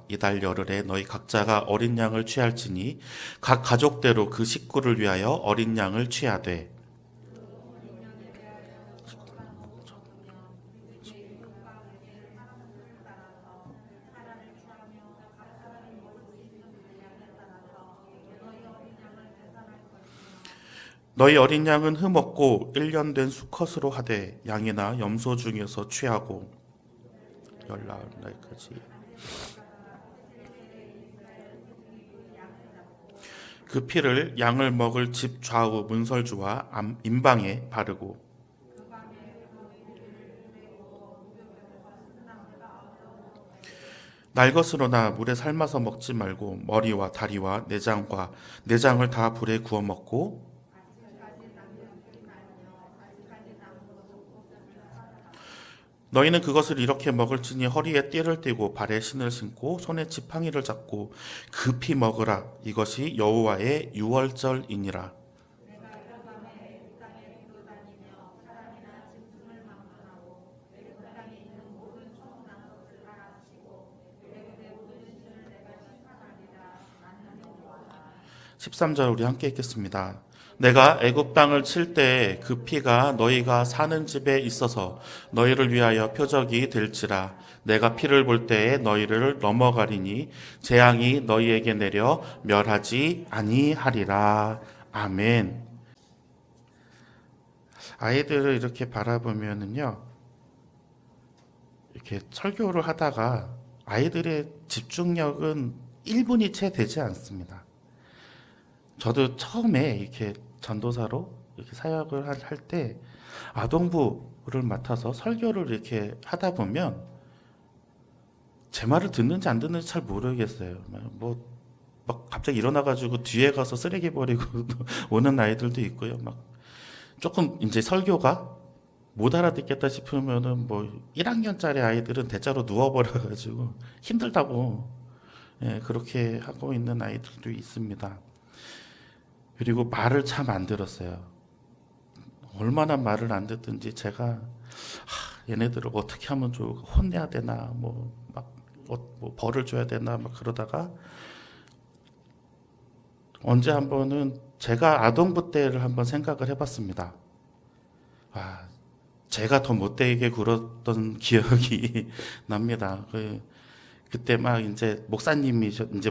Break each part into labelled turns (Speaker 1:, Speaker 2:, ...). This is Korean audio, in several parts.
Speaker 1: 이달 열흘에 너희 각자가 어린 양을 취할지니 각 가족대로 그 식구를 위하여 어린 양을 취하되 너희 어린 양은 흠없고 1년 된 수컷으로 하되 양이나 염소 중에서 취하고 열나흘 날까지 그 피를 양을 먹을 집 좌우 문설주와 임방에 바르고 날 것으로나 물에 삶아서 먹지 말고 머리와 다리와 내장과 내장을 다 불에 구워 먹고 너희는 그것을 이렇게 먹을지니 허리에 띠를 띠고 발에 신을 신고 손에 지팡이를 잡고 급히 먹으라. 이것이 여호와의 유월절이니라. 십삼 절 우리 함께 읽겠습니다. 내가 애굽 땅을 칠 때 그 피가 너희가 사는 집에 있어서 너희를 위하여 표적이 될지라. 내가 피를 볼 때에 너희를 넘어가리니 재앙이 너희에게 내려 멸하지 아니하리라. 아멘. 아이들을 이렇게 바라보면은요, 이렇게 설교를 하다가 아이들의 집중력은 1분이 채 되지 않습니다. 저도 처음에 이렇게 전도사로 이렇게 사역을 할 때 아동부를 맡아서 설교를 이렇게 하다 보면 제 말을 듣는지 안 듣는지 잘 모르겠어요. 막 갑자기 일어나가지고 뒤에 가서 쓰레기 버리고 오는 아이들도 있고요. 막 조금 이제 설교가 못 알아듣겠다 싶으면은 뭐 1학년짜리 아이들은 대자로 누워버려가지고 힘들다고, 예, 그렇게 하고 있는 아이들도 있습니다. 그리고 말을 참 안 들었어요. 얼마나 말을 안 듣든지 제가 얘네들을 어떻게 하면 좋을까, 혼내야 되나, 뭐 벌을 줘야 되나 막 그러다가 언제 한 번은 제가 아동부 때를 한번 생각을 해봤습니다. 제가 더 못되게 굴었던 기억이 납니다. 그때 막 이제 목사님이신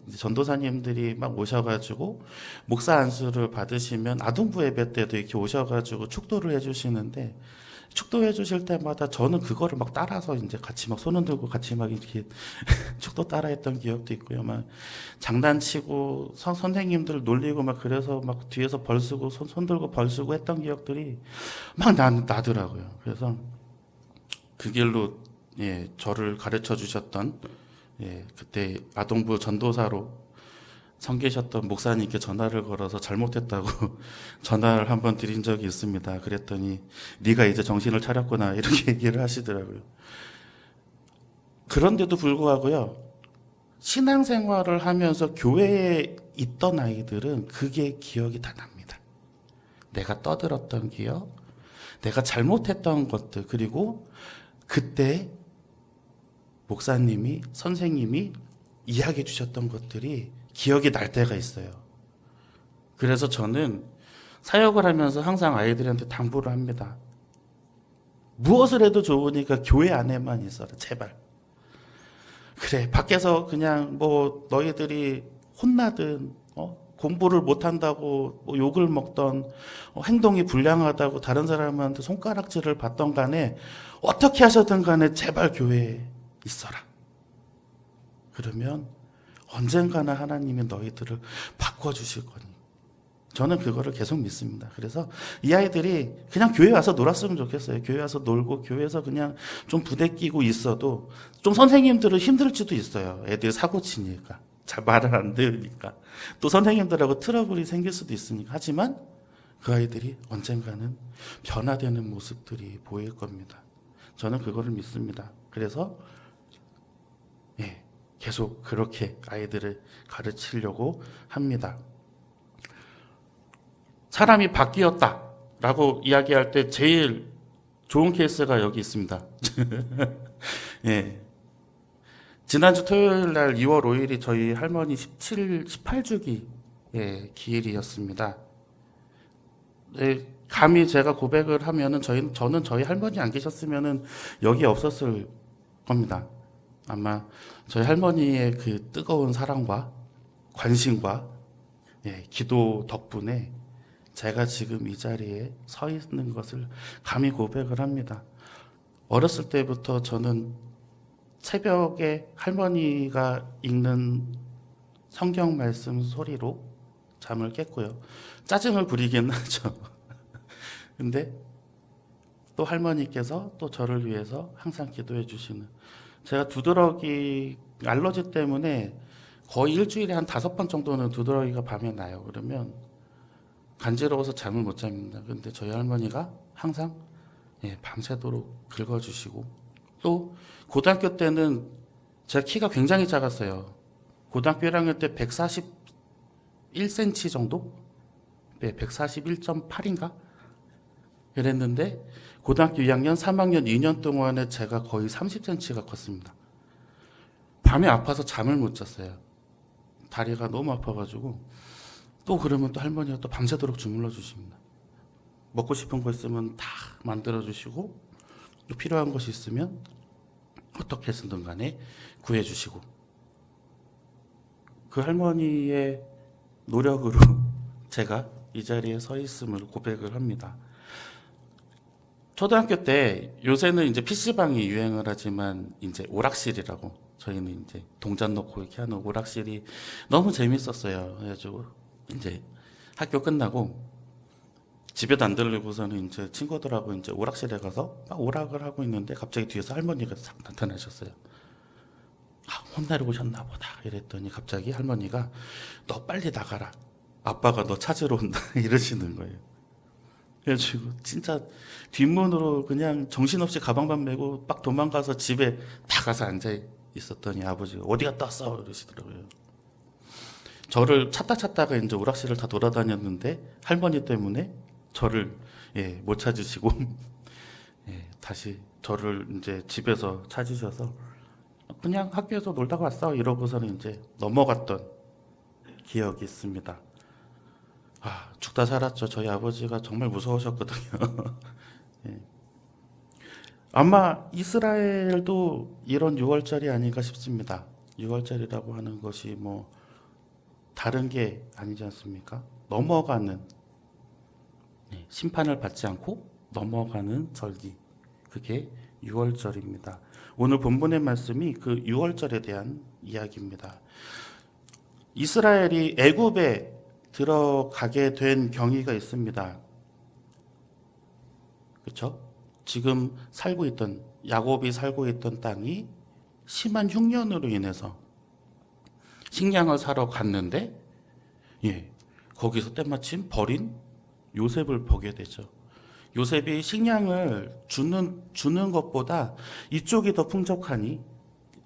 Speaker 1: 이제 전도사님들이 막 오셔가지고 목사 안수를 받으시면 아동부 예배 때도 이렇게 오셔가지고 축도를 해주시는데, 축도해 주실 때마다 저는 그거를 막 따라서 이제 같이 막 손 흔들고 같이 막 이렇게 축도 따라했던 기억도 있고요. 막 장난치고 선생님들 놀리고 막 그래서 막 뒤에서 벌 쓰고 손 들고 벌 쓰고 했던 기억들이 막 나더라고요. 그래서 그 길로, 예, 저를 가르쳐 주셨던, 예, 그때 아동부 전도사로 섬기셨던 목사님께 전화를 걸어서 잘못했다고 전화를 한번 드린 적이 있습니다. 그랬더니 네가 이제 정신을 차렸구나 이렇게 얘기를 하시더라고요. 그런데도 불구하고요, 신앙생활을 하면서 교회에 있던 아이들은 그게 기억이 다 납니다. 내가 떠들었던 기억, 내가 잘못했던 것들, 그리고 그때 목사님이, 선생님이 이야기해 주셨던 것들이 기억이 날 때가 있어요. 그래서 저는 사역을 하면서 항상 아이들한테 당부를 합니다. 무엇을 해도 좋으니까 교회 안에만 있어라, 제발. 그래, 밖에서 그냥 뭐 너희들이 혼나든, 공부를 못한다고 뭐 욕을 먹던, 행동이 불량하다고 다른 사람한테 손가락질을 받던 간에 어떻게 하셨든 간에 제발 교회에 있어라. 그러면 언젠가는 하나님이 너희들을 바꿔주실 거니. 저는 그거를 계속 믿습니다. 그래서 이 아이들이 그냥 교회 와서 놀았으면 좋겠어요. 교회 와서 놀고 교회에서 그냥 좀 부대끼고 있어도, 좀 선생님들은 힘들지도 있어요. 애들 사고 치니까, 잘 말을 안 들으니까, 또 선생님들하고 트러블이 생길 수도 있으니까. 하지만 그 아이들이 언젠가는 변화되는 모습들이 보일 겁니다. 저는 그거를 믿습니다. 그래서, 예, 계속 그렇게 아이들을 가르치려고 합니다. 사람이 바뀌었다라고 이야기할 때 제일 좋은 케이스가 여기 있습니다. 예, 지난주 토요일 날 2월 5일이 저희 할머니 18주기 기일이었습니다. 네, 감히 제가 고백을 하면은 저는 저희 할머니 안 계셨으면은 여기 없었을 겁니다. 아마 저희 할머니의 그 뜨거운 사랑과 관심과 기도 덕분에 제가 지금 이 자리에 서 있는 것을 감히 고백을 합니다. 어렸을 때부터 저는 새벽에 할머니가 읽는 성경 말씀 소리로 잠을 깼고요. 짜증을 부리긴 하죠. 근데 또 할머니께서 또 저를 위해서 항상 기도해 주시는, 제가 두드러기 알러지 때문에 거의 일주일에 한 5번 정도는 두드러기가 밤에 나요. 그러면 간지러워서 잠을 못 잡니다. 근데 저희 할머니가 항상 밤새도록 긁어주시고, 또 고등학교 때는 제가 키가 굉장히 작았어요. 고등학교 1학년 때 141cm 정도? 141.8인가? 그랬는데 고등학교 2학년, 3학년 2년 동안에 제가 거의 30cm가 컸습니다. 밤에 아파서 잠을 못 잤어요. 다리가 너무 아파가지고. 또 그러면 또 할머니가 또 밤새도록 주물러 주십니다. 먹고 싶은 거 있으면 다 만들어 주시고, 또 필요한 것이 있으면 어떻게 해서든 간에 구해 주시고, 그 할머니의 노력으로 제가 이 자리에 서 있음을 고백을 합니다. 초등학교 때, 요새는 이제 PC방이 유행을 하지만 이제 오락실이라고, 저희는 이제 동전 넣고 이렇게 하는 오락실이 너무 재밌었어요. 그래가지고 이제 학교 끝나고 집에도 안 들르고서는 이제 친구들하고 이제 오락실에 가서 막 오락을 하고 있는데 갑자기 뒤에서 할머니가 싹 나타나셨어요. 혼나러 오셨나 보다 이랬더니 갑자기 할머니가 너 빨리 나가라, 아빠가 너 찾으러 온다 이러시는 거예요. 그래가지고 진짜 뒷문으로 그냥 정신없이 가방만 메고 막 도망가서 집에 다 가서 앉아 있었더니 아버지가 어디 갔다 왔어 이러시더라고요. 저를 찾다가 이제 오락실을 다 돌아다녔는데 할머니 때문에 저를 못 찾으시고 다시 저를 이제 집에서 찾으셔서 그냥 학교에서 놀다가 왔어 이러고서는 이제 넘어갔던 기억이 있습니다. 죽다 살았죠. 저희 아버지가 정말 무서우셨거든요. 예. 아마 이스라엘도 이런 6월절이 아닌가 싶습니다. 6월절이라고 하는 것이 뭐 다른 게 아니지 않습니까? 넘어가는, 심판을 받지 않고 넘어가는 절기, 그게 6월절입니다. 오늘 본문의 말씀이 그 6월절에 대한 이야기입니다. 이스라엘이 애굽에 들어가게 된 경위가 있습니다. 그렇죠? 지금 살고 있던, 야곱이 살고 있던 땅이 심한 흉년으로 인해서 식량을 사러 갔는데 거기서 때마침 버린 요셉을 보게 되죠. 요셉이 식량을 주는 것보다 이쪽이 더 풍족하니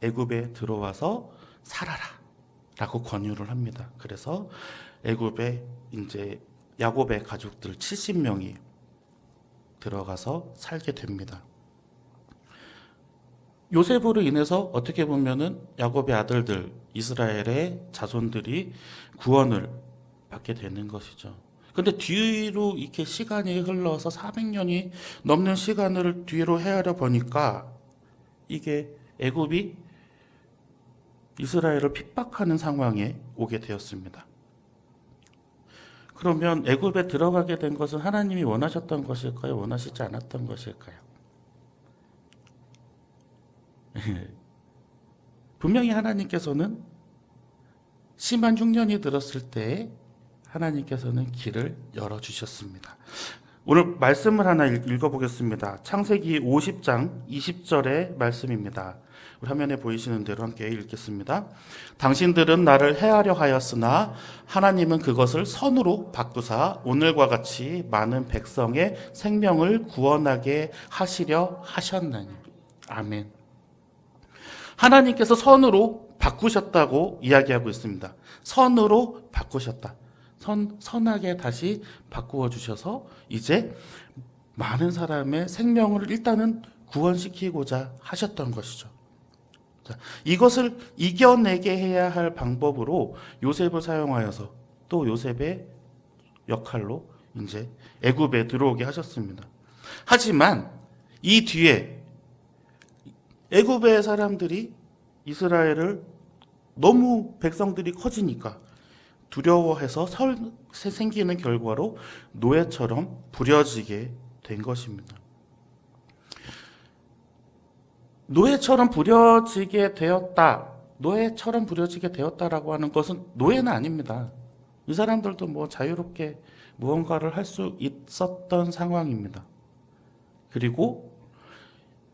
Speaker 1: 애굽에 들어와서 살아라 라고 권유를 합니다. 그래서 애굽에 이제 야곱의 가족들 70명이 들어가서 살게 됩니다. 요셉으로 인해서 어떻게 보면은 야곱의 아들들, 이스라엘의 자손들이 구원을 받게 되는 것이죠. 근데 뒤로 이렇게 시간이 흘러서 400년이 넘는 시간을 뒤로 헤아려 보니까 이게 애굽이 이스라엘을 핍박하는 상황에 오게 되었습니다. 그러면 애굽에 들어가게 된 것은 하나님이 원하셨던 것일까요? 원하시지 않았던 것일까요? 분명히 하나님께서는 심한 흉년이 들었을 때 하나님께서는 길을 열어주셨습니다. 오늘 말씀을 하나 읽어보겠습니다. 창세기 50장 20절의 말씀입니다. 우리 화면에 보이시는 대로 함께 읽겠습니다. 당신들은 나를 해하려 하였으나 하나님은 그것을 선으로 바꾸사 오늘과 같이 많은 백성의 생명을 구원하게 하시려 하셨나니. 아멘. 하나님께서 선으로 바꾸셨다고 이야기하고 있습니다. 선으로 바꾸셨다. 선하게 다시 바꾸어 주셔서 이제 많은 사람의 생명을 일단은 구원시키고자 하셨던 것이죠. 자, 이것을 이겨내게 해야 할 방법으로 요셉을 사용하여서 또 요셉의 역할로 이제 애굽에 들어오게 하셨습니다. 하지만 이 뒤에 애굽의 사람들이 이스라엘을 너무 백성들이 커지니까 두려워해서 생기는 결과로 노예처럼 부려지게 된 것입니다. 노예처럼 부려지게 되었다라고 하는 것은 노예는 아닙니다. 이 사람들도 뭐 자유롭게 무언가를 할 수 있었던 상황입니다. 그리고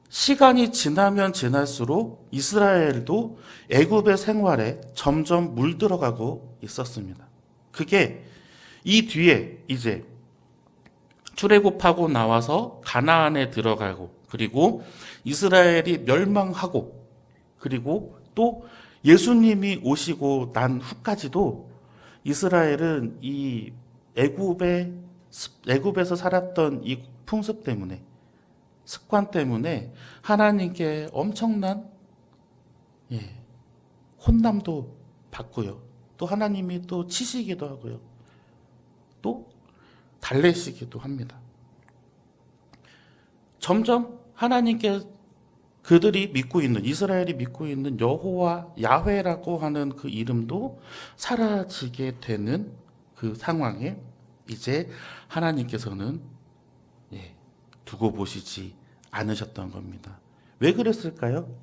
Speaker 1: 시간이 지나면 지날수록 이스라엘도 애굽의 생활에 점점 물들어가고 있었습니다. 그게 이 뒤에 이제 출애굽하고 나와서 가나안에 들어가고 그리고 이스라엘이 멸망하고 그리고 또 예수님이 오시고 난 후까지도 이스라엘은 이 애굽에서 살았던 이 풍습 때문에 습관 때문에 하나님께 엄청난 혼남도 받고요. 또 하나님이 또 치시기도 하고요. 또 달래시기도 합니다. 점점 하나님께 그들이 믿고 있는 이스라엘이 믿고 있는 여호와 야훼라고 하는 그 이름도 사라지게 되는 그 상황에 이제 하나님께서는 두고 보시지 않으셨던 겁니다. 왜 그랬을까요?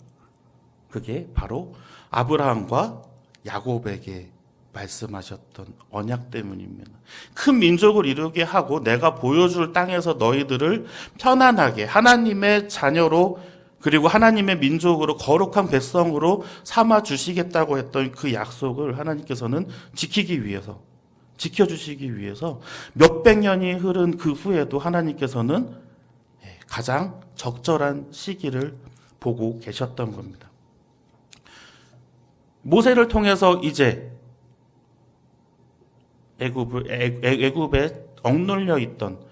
Speaker 1: 그게 바로 아브라함과 야곱에게 말씀하셨던 언약 때문입니다. 큰 민족을 이루게 하고 내가 보여줄 땅에서 너희들을 편안하게 하나님의 자녀로 그리고 하나님의 민족으로 거룩한 백성으로 삼아 주시겠다고 했던 그 약속을 하나님께서는 지켜주시기 위해서 몇백 년이 흐른 그 후에도 하나님께서는 가장 적절한 시기를 보고 계셨던 겁니다. 모세를 통해서 이제 애굽에 억눌려 있던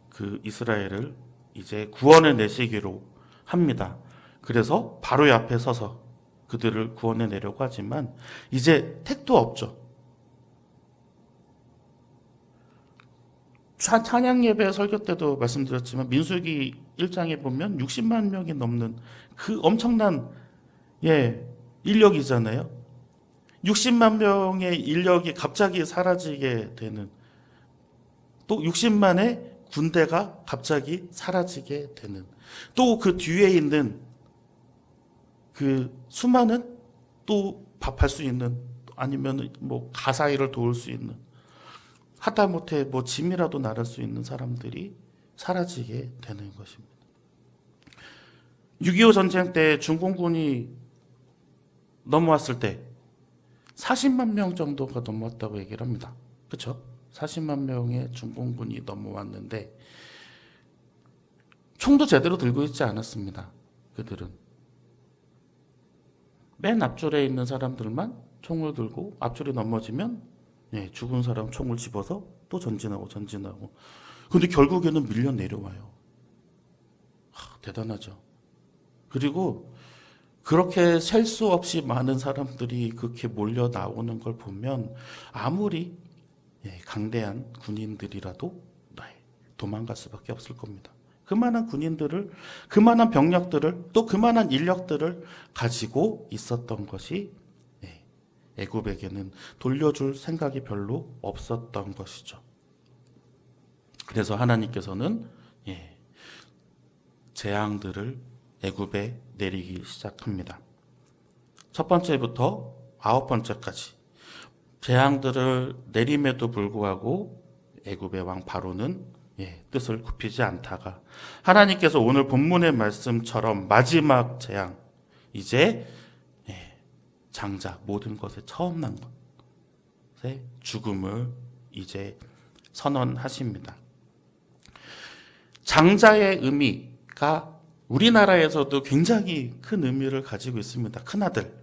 Speaker 1: 그 이스라엘을 이제 구원해 내시기로 합니다. 그래서 바로의 앞에 서서 그들을 구원해 내려고 하지만 이제 택도 없죠. 찬양 예배 설교 때도 말씀드렸지만 민수기 1장에 보면 60만 명이 넘는 그 엄청난 인력이잖아요. 60만 명의 인력이 갑자기 사라지게 되는 또 60만의 군대가 갑자기 사라지게 되는 또 그 뒤에 있는 그 수많은 또 밥할 수 있는 아니면 뭐 가사일을 도울 수 있는 하다못해 뭐 짐이라도 나를 수 있는 사람들이 사라지게 되는 것입니다. 6.25 전쟁 때 중공군이 넘어왔을 때 40만 명 정도가 넘어왔다고 얘기를 합니다. 그렇죠? 40만 명의 중공군이 넘어왔는데 총도 제대로 들고 있지 않았습니다. 그들은 맨 앞줄에 있는 사람들만 총을 들고 앞줄이 넘어지면 죽은 사람 총을 집어서 또 전진하고. 근데 결국에는 밀려 내려와요. 대단하죠. 그리고 그렇게 셀 수 없이 많은 사람들이 그렇게 몰려 나오는 걸 보면 아무리 강대한 군인들이라도 도망갈 수밖에 없을 겁니다. 그만한 군인들을, 그만한 병력들을, 또 그만한 인력들을 가지고 있었던 것이 애굽에게는 돌려줄 생각이 별로 없었던 것이죠. 그래서 하나님께서는 재앙들을 애굽에 내리기 시작합니다. 첫 번째부터 9번째까지 재앙들을 내림에도 불구하고 애굽의 왕 바로는 뜻을 굽히지 않다가 하나님께서 오늘 본문의 말씀처럼 마지막 재앙, 이제 장자 모든 것에 처음 난 것의 죽음을 이제 선언하십니다. 장자의 의미가 우리나라에서도 굉장히 큰 의미를 가지고 있습니다. 큰아들.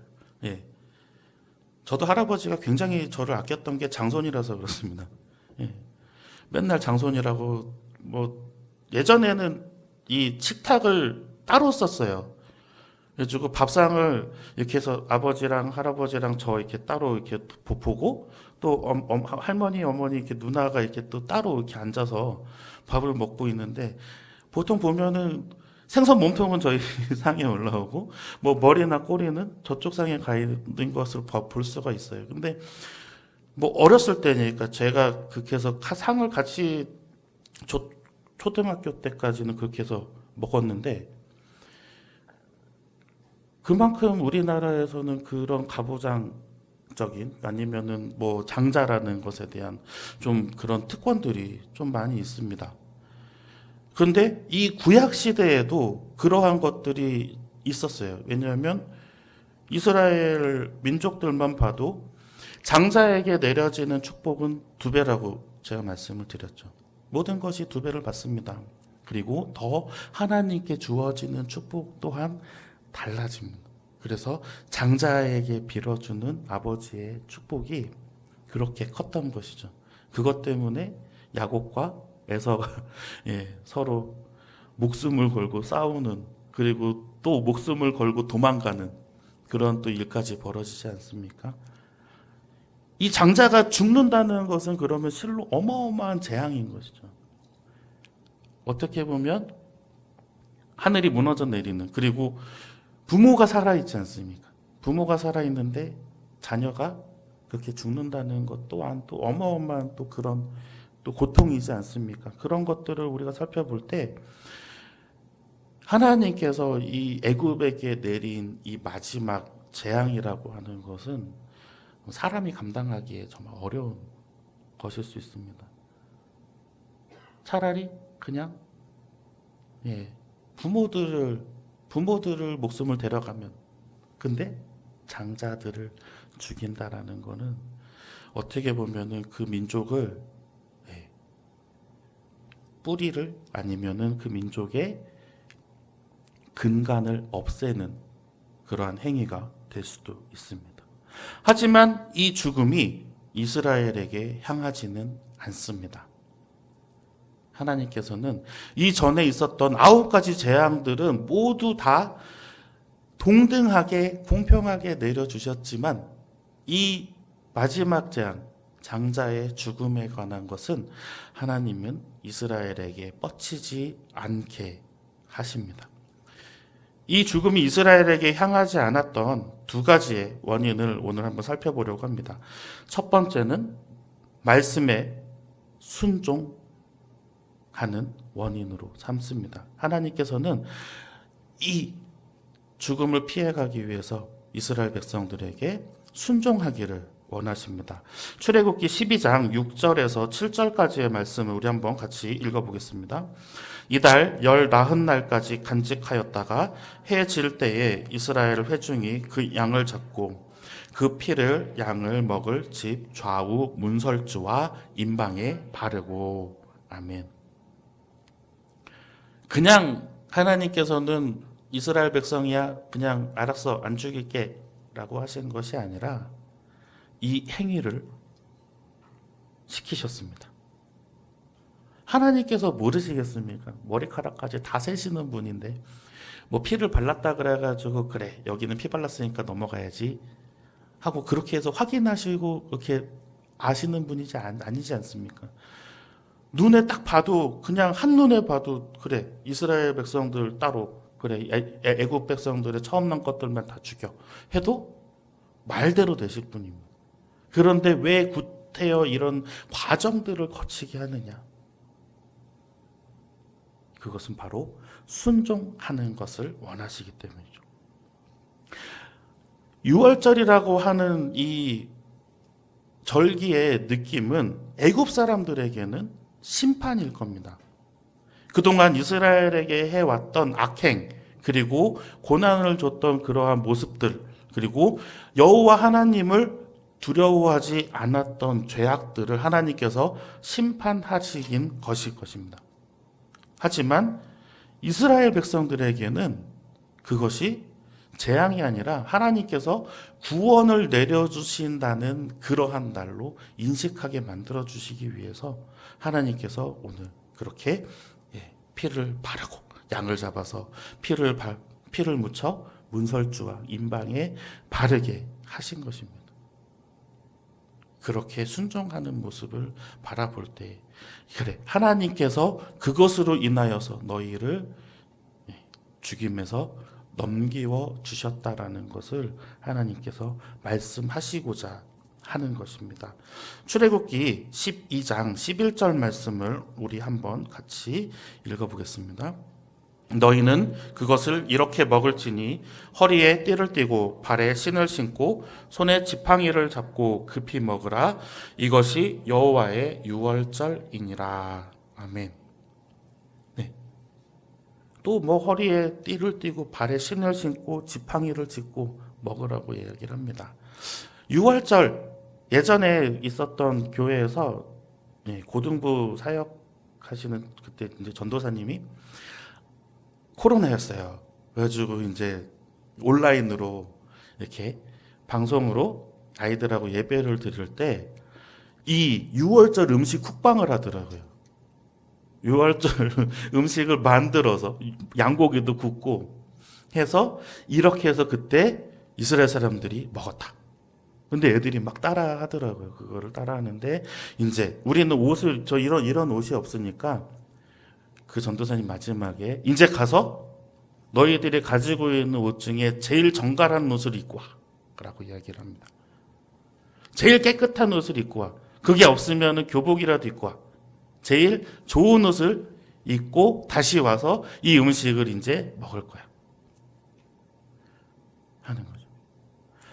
Speaker 1: 저도 할아버지가 굉장히 저를 아꼈던 게 장손이라서 그렇습니다. 맨날 장손이라고, 예전에는 이 식탁을 따로 썼어요. 그래가지고 밥상을 이렇게 해서 아버지랑 할아버지랑 저 이렇게 따로 이렇게 보고 또 할머니, 어머니 이렇게 누나가 이렇게 또 따로 이렇게 앉아서 밥을 먹고 있는데 보통 보면은 생선 몸통은 저희 상에 올라오고 뭐 머리나 꼬리는 저쪽 상에 가 있는 것으로 볼 수가 있어요. 근데 뭐 어렸을 때니까 제가 그렇게 해서 상을 같이 초등학교 때까지는 그렇게 해서 먹었는데 그만큼 우리나라에서는 그런 가부장적인 아니면은 뭐 장자라는 것에 대한 좀 그런 특권들이 좀 많이 있습니다. 근데 이 구약 시대에도 그러한 것들이 있었어요. 왜냐하면 이스라엘 민족들만 봐도 장자에게 내려지는 축복은 두 배라고 제가 말씀을 드렸죠. 모든 것이 두 배를 받습니다. 그리고 더 하나님께 주어지는 축복 또한 달라집니다. 그래서 장자에게 빌어주는 아버지의 축복이 그렇게 컸던 것이죠. 그것 때문에 야곱과 에서가 예, 서로 목숨을 걸고 싸우는 그리고 또 목숨을 걸고 도망가는 그런 또 일까지 벌어지지 않습니까? 이 장자가 죽는다는 것은 그러면 실로 어마어마한 재앙인 것이죠. 어떻게 보면 하늘이 무너져 내리는 그리고 부모가 살아있지 않습니까? 부모가 살아있는데 자녀가 그렇게 죽는다는 것 또한 또 어마어마한 또 그런 또 고통이지 않습니까? 그런 것들을 우리가 살펴볼 때 하나님께서 이 애굽에게 내린 이 마지막 재앙이라고 하는 것은 사람이 감당하기에 정말 어려운 것일 수 있습니다. 차라리 그냥 예, 부모들을 목숨을 데려가면 근데 장자들을 죽인다라는 거는 어떻게 보면은 그 민족을 예, 뿌리를 아니면은 그 민족의 근간을 없애는 그러한 행위가 될 수도 있습니다. 하지만 이 죽음이 이스라엘에게 향하지는 않습니다. 하나님께서는 이전에 있었던 9가지 재앙들은 모두 다 동등하게 공평하게 내려주셨지만 이 마지막 재앙, 장자의 죽음에 관한 것은 하나님은 이스라엘에게 뻗치지 않게 하십니다. 이 죽음이 이스라엘에게 향하지 않았던 2가지의 원인을 오늘 한번 살펴보려고 합니다. 첫 번째는 말씀에 순종하는 원인으로 삼습니다. 하나님께서는 이 죽음을 피해가기 위해서 이스라엘 백성들에게 순종하기를 원하십니다. 출애굽기 12장 6절에서 7절까지의 말씀을 우리 한번 같이 읽어보겠습니다. 이달 40날까지 간직하였다가 해 질 때에 이스라엘 회중이 그 양을 잡고 그 피를 양을 먹을 집 좌우 문설주와 임방에 바르고. 아멘. 그냥 하나님께서는 이스라엘 백성이야 그냥 알았어 안 죽일게 라고 하신 것이 아니라 이 행위를 시키셨습니다. 하나님께서 모르시겠습니까? 머리카락까지 다 세시는 분인데 뭐 피를 발랐다 그래가지고 그래 여기는 피 발랐으니까 넘어가야지 하고 그렇게 해서 확인하시고 그렇게 아시는 분이지 아니지 않습니까? 눈에 딱 봐도 그냥 한눈에 봐도 그래 이스라엘 백성들 따로 그래 애굽 백성들의 처음 난 것들만 다 죽여 해도 말대로 되실 분입니다. 그런데 왜 구태여 이런 과정들을 거치게 하느냐? 그것은 바로 순종하는 것을 원하시기 때문이죠. 6월절이라고 하는 이 절기의 느낌은 애굽 사람들에게는 심판일 겁니다. 그동안 이스라엘에게 해왔던 악행 그리고 고난을 줬던 그러한 모습들 그리고 여호와 하나님을 두려워하지 않았던 죄악들을 하나님께서 심판하시긴 것일 것입니다. 하지만 이스라엘 백성들에게는 그것이 재앙이 아니라 하나님께서 구원을 내려주신다는 그러한 날로 인식하게 만들어주시기 위해서 하나님께서 오늘 그렇게 피를 바르고 양을 잡아서 피를 묻혀 문설주와 임방에 바르게 하신 것입니다. 그렇게 순종하는 모습을 바라볼 때 그래 하나님께서 그것으로 인하여서 너희를 죽임에서 넘기워 주셨다라는 것을 하나님께서 말씀하시고자 하는 것입니다. 출애굽기 12장 11절 말씀을 우리 한번 같이 읽어보겠습니다. 너희는 그것을 이렇게 먹을지니 허리에 띠를 띠고 발에 신을 신고 손에 지팡이를 잡고 급히 먹으라. 이것이 여호와의 유월절이니라. 아멘. 네. 또 뭐 허리에 띠를 띠고 발에 신을 신고 지팡이를 짚고 먹으라고 이야기를 합니다. 유월절 예전에 있었던 교회에서 고등부 사역하시는 그때 이제 전도사님이 코로나였어요. 그래가지고 이제 온라인으로 이렇게 방송으로 아이들하고 예배를 드릴 때 이 6월절 음식 쿡방을 하더라고요. 6월절 음식을 만들어서 양고기도 굽고 해서 이렇게 해서 그때 이스라엘 사람들이 먹었다. 근데 애들이 막 따라 하더라고요. 그거를 따라 하는데 이제 우리는 옷을 이런 옷이 없으니까 그 전도사님 마지막에 이제 가서 너희들이 가지고 있는 옷 중에 제일 정갈한 옷을 입고 와 라고 이야기를 합니다. 제일 깨끗한 옷을 입고 와. 그게 없으면 교복이라도 입고 와. 제일 좋은 옷을 입고 다시 와서 이 음식을 이제 먹을 거야 하는 거죠.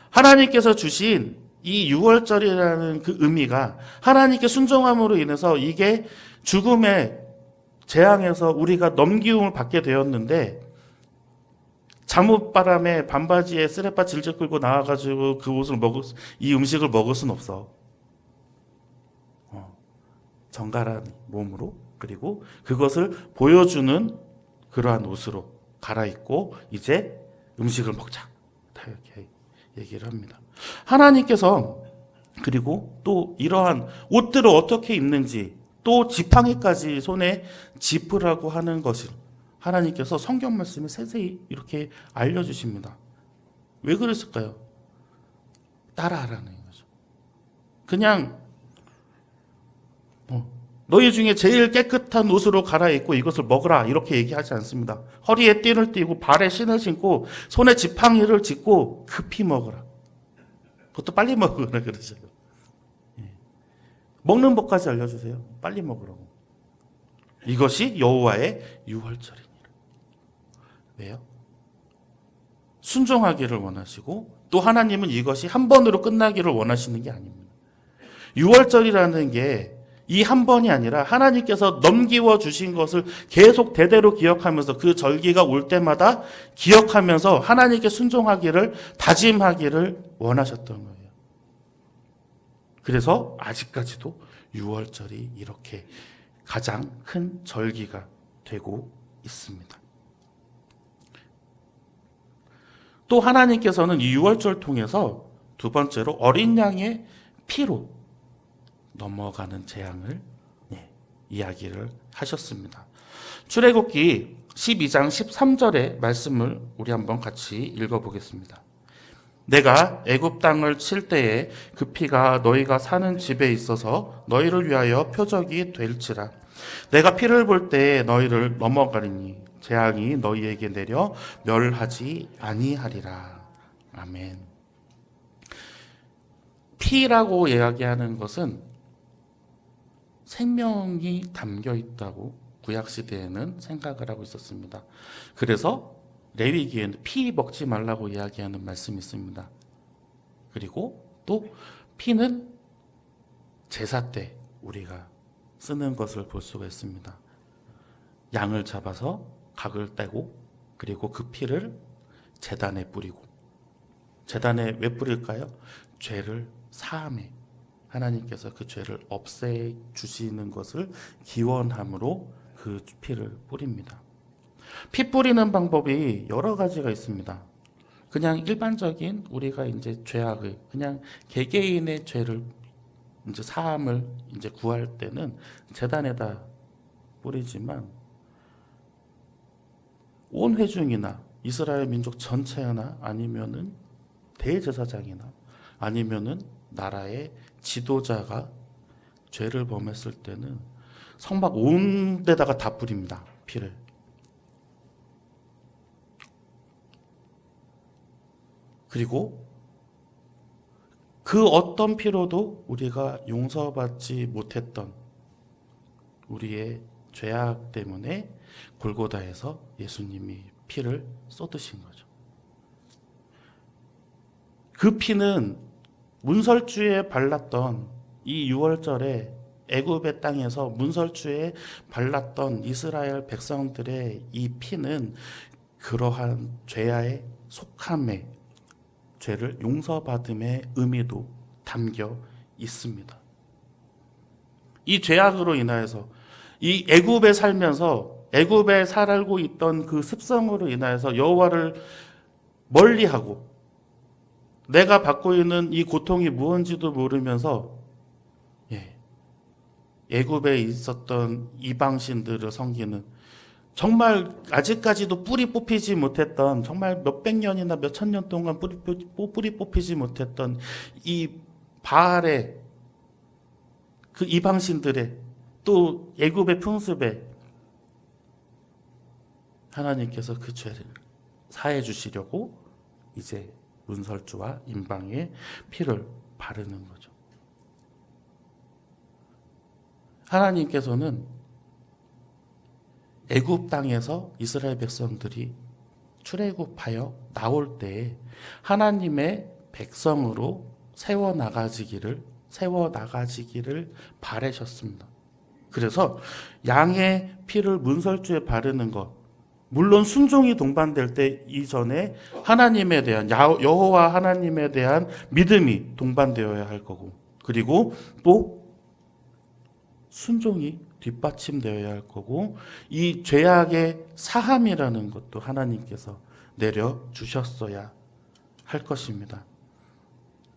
Speaker 1: 하나님께서 주신 이 6월절이라는 그 의미가 하나님께 순종함으로 인해서 이게 죽음의 재앙에서 우리가 넘기움을 받게 되었는데 잠옷바람에 반바지에 쓰레빠 질질 끌고 나와가지고 이 음식을 먹을 순 없어. 정갈한 몸으로 그리고 그것을 보여주는 그러한 옷으로 갈아입고 이제 음식을 먹자. 이렇게 얘기를 합니다. 하나님께서 그리고 또 이러한 옷들을 어떻게 입는지 또 지팡이까지 손에 짚으라고 하는 것을 하나님께서 성경 말씀에 세세히 이렇게 알려주십니다. 왜 그랬을까요? 따라하라는 거죠. 그냥 너희 중에 제일 깨끗한 옷으로 갈아입고 이것을 먹으라 이렇게 얘기하지 않습니다. 허리에 띠를 띠고 발에 신을 신고 손에 지팡이를 짚고 급히 먹으라. 그것도 빨리 먹으라 그러죠. 먹는 법까지 알려주세요. 빨리 먹으라고. 이것이 여호와의 유월절이니라. 왜요? 순종하기를 원하시고 또 하나님은 이것이 한 번으로 끝나기를 원하시는 게 아닙니다. 유월절이라는 게 이 한 번이 아니라 하나님께서 넘기워 주신 것을 계속 대대로 기억하면서 그 절기가 올 때마다 기억하면서 하나님께 순종하기를 다짐하기를 원하셨던 거예요. 그래서 아직까지도 6월절이 이렇게 가장 큰 절기가 되고 있습니다. 또 하나님께서는 이 6월절 통해서 두 번째로 어린 양의 피로 넘어가는 재앙을 이야기를 하셨습니다. 출애굽기 12장 13절의 말씀을 우리 한번 같이 읽어보겠습니다. 내가 애굽 땅을 칠 때에 그 피가 너희가 사는 집에 있어서 너희를 위하여 표적이 될지라. 내가 피를 볼 때에 너희를 넘어가리니 재앙이 너희에게 내려 멸하지 아니하리라. 아멘. 피라고 이야기하는 것은 생명이 담겨 있다고 구약시대에는 생각을 하고 있었습니다. 그래서 레위기에는 피 먹지 말라고 이야기하는 말씀이 있습니다. 그리고 또 피는 제사 때 우리가 쓰는 것을 볼 수가 있습니다. 양을 잡아서 각을 떼고 그리고 그 피를 제단에 뿌리고, 제단에 왜 뿌릴까요? 죄를 사함에 하나님께서 그 죄를 없애 주시는 것을 기원함으로 그 피를 뿌립니다. 피 뿌리는 방법이 여러 가지가 있습니다. 그냥 일반적인 우리가 이제 죄악을 그냥 개개인의 죄를 이제 사함을 이제 구할 때는 제단에다 뿌리지만 온 회중이나 이스라엘 민족 전체나 아니면은 대제사장이나 아니면은 나라의 지도자가 죄를 범했을 때는 성막 온 데다가 다 뿌립니다. 피를. 그리고 그 어떤 피로도 우리가 용서받지 못했던 우리의 죄악 때문에 골고다에서 예수님이 피를 쏟으신 거죠. 그 피는 문설주에 발랐던 이 6월절에 애굽의 땅에서 문설주에 발랐던 이스라엘 백성들의 이 피는 그러한 죄의 속함의 죄를 용서받음의 의미도 담겨 있습니다. 이 죄악으로 인하여서 이 애굽에 살면서 애굽에 살고 있던 그 습성으로 인하여서 여호와를 멀리하고 내가 받고 있는 이 고통이 무언지도 모르면서 애굽에 있었던 이방신들을 섬기는 정말 아직까지도 뿌리 뽑히지 못했던 정말 몇백 년이나 몇천 년 동안 뿌리 뽑히지 못했던 이 바알의 그 이방신들의 또 애굽의 풍습에 하나님께서 그 죄를 사해 주시려고 이제 문설주와 임방의 피를 바르는 거죠. 하나님께서는 애굽 땅에서 이스라엘 백성들이 출애굽하여 나올 때에 하나님의 백성으로 세워 나가지기를 바라셨습니다. 그래서 양의 피를 문설주에 바르는 것, 물론 순종이 동반될 때 이전에 하나님에 대한 여호와 하나님에 대한 믿음이 동반되어야 할 거고, 그리고 또 순종이 뒷받침되어야 할 거고, 이 죄악의 사함이라는 것도 하나님께서 내려주셨어야 할 것입니다.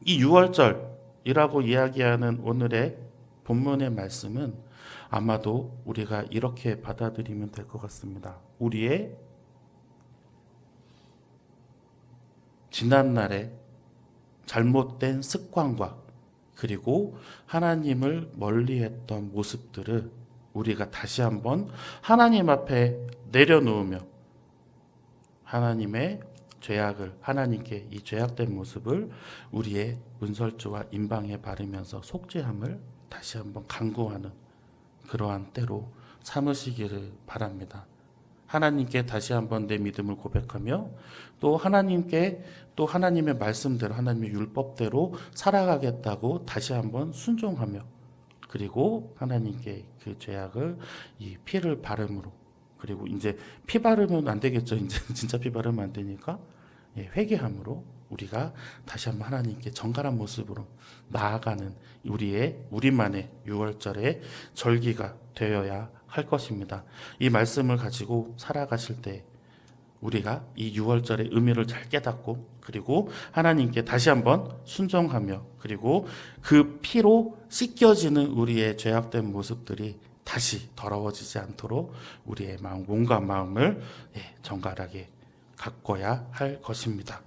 Speaker 1: 이 6월절이라고 이야기하는 오늘의 본문의 말씀은 아마도 우리가 이렇게 받아들이면 될 것 같습니다. 우리의 지난날의 잘못된 습관과 그리고 하나님을 멀리했던 모습들을 우리가 다시 한번 하나님 앞에 내려놓으며 하나님의 죄악을 하나님께 이 죄악된 모습을 우리의 문설주와 임방에 바르면서 속죄함을 다시 한번 간구하는 그러한 때로 삼으시기를 바랍니다. 하나님께 다시 한번 내 믿음을 고백하며 또 하나님께 또 하나님의 말씀대로 하나님의 율법대로 살아가겠다고 다시 한번 순종하며 그리고 하나님께 그 죄악을 이 피를 바름으로 그리고 이제 피 바르면 안 되겠죠. 이제 진짜 피 바르면 안 되니까 회개함으로 우리가 다시 한번 하나님께 정갈한 모습으로 나아가는 우리만의 6월절의 절기가 되어야 할 것입니다. 이 말씀을 가지고 살아가실 때 우리가 이 6월절의 의미를 잘 깨닫고 그리고 하나님께 다시 한번 순종하며 그리고 그 피로 씻겨지는 우리의 죄악된 모습들이 다시 더러워지지 않도록 우리의 마음, 몸과 마음을 정갈하게 가꿔야 할 것입니다.